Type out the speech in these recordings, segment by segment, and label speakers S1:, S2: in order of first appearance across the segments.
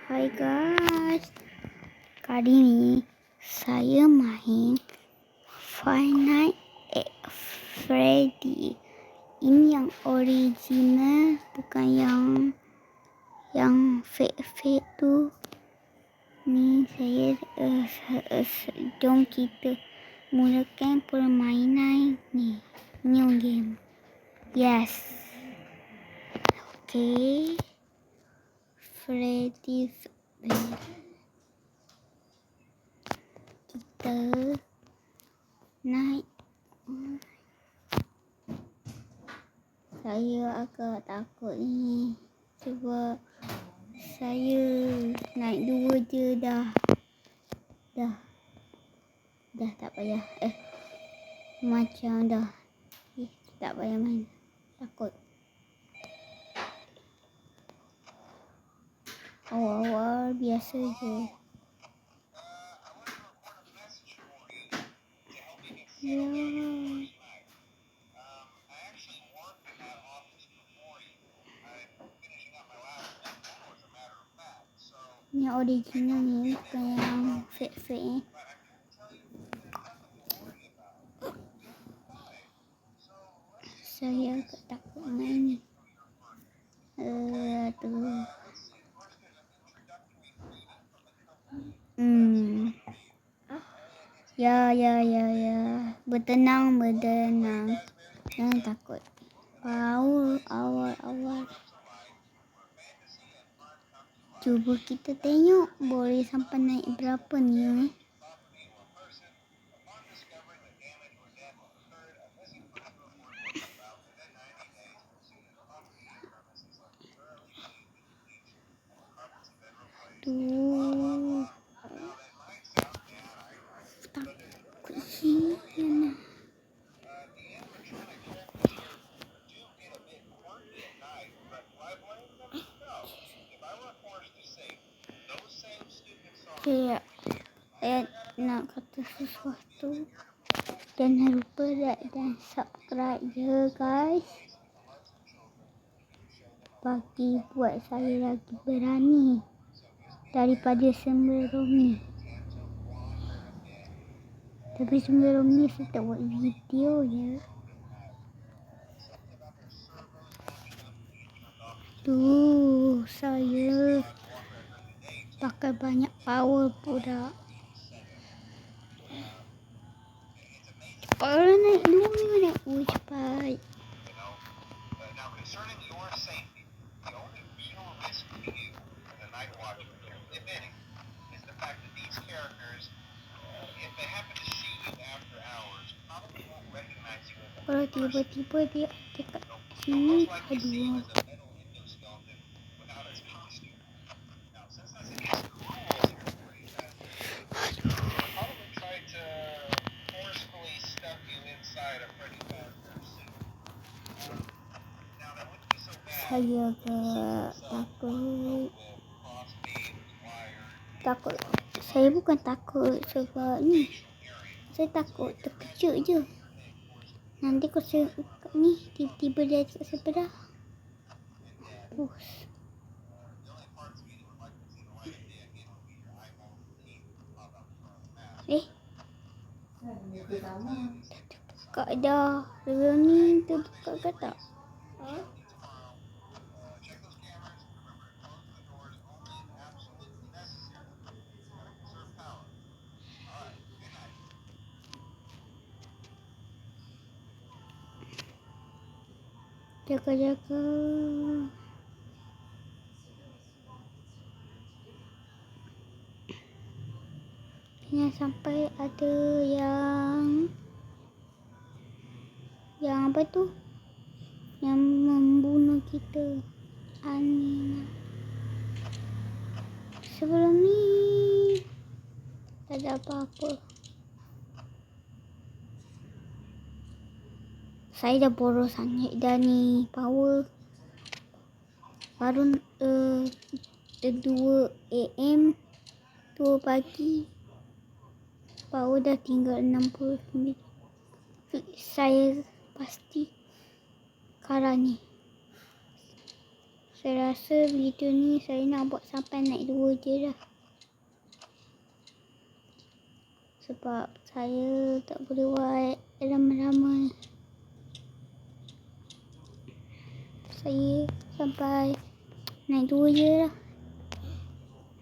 S1: Hai guys, kali ni saya main Five Nights at Freddy. Ini yang original, bukan yang fake tu. Ni saya jom kita mulakan permainan ni. New game. Yes. Okay. Freddy's Bed. Kita naik. Saya agak takut ni sebab saya naik 2 je dah tak payah. Macam dah tak payah main. Takut. Awal-awal biasa je. Ya. Ni original ni, bukan yang fake ni. Saya agak takut main ni. Ya. Bertenang. Jangan takut. Awal. Cuba kita tengok boleh sampai naik berapa ni. Tuh. Takut sini. Saya nak kata sesuatu. Jangan lupa like dan subscribe je guys. Bagi buat saya lagi berani daripada sebelum ni. Tapi sebelum ni saya tak buat video je. Tuh, saya pakai banyak power pula. Orang naik 2 naik cepat. Kalau tiba-tiba dia dekat sini, aduh. Saya agak takut. Saya bukan takut sebab ni. Saya takut terkejut je. Nanti kalau saya buka ni, tiba-tiba dia cakap sebelah. Terbuka dah. Sebelum ni terbuka ke tak? Jaga-jaga. Jangan sampai ada yang apa tu? Yang membunuh kita. Aneh. Sebelum ni tak ada apa-apa. Saya dah boros sangat dah ni power. Baru 2 AM 2 pagi. Power dah tinggal 69. Saya pasti kalah ni. Saya rasa video ni saya nak buat sampai naik 2 je dah. Sebab saya tak boleh buat lama-lama. Saya sampai naik 2 je lah.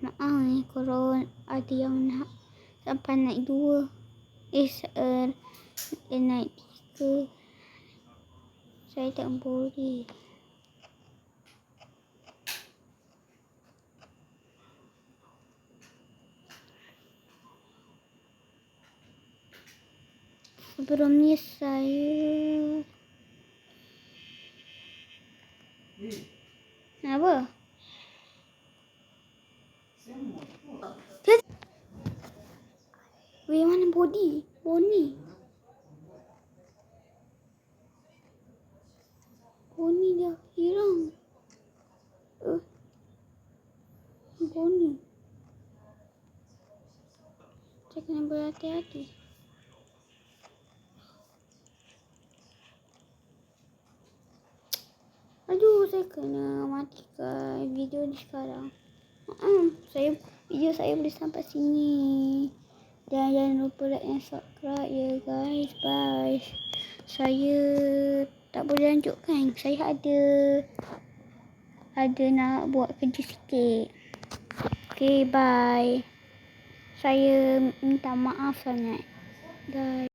S1: Maaf ni kalau ada yang nak sampai naik 2. Naik 3. Saya tak boleh. Sebelum ni saya... Apa? Weh, mana body? Boni dah hilang. Boni. Saya kena berhati-hati. Aduh, saya kena matikan video ni sekarang. Video saya boleh sampai sini. Dan jangan lupa like dan subscribe ya guys. Bye. Saya tak boleh lanjutkan. Saya ada nak buat kerja sikit. Okay, bye. Saya minta maaf sangat. Bye.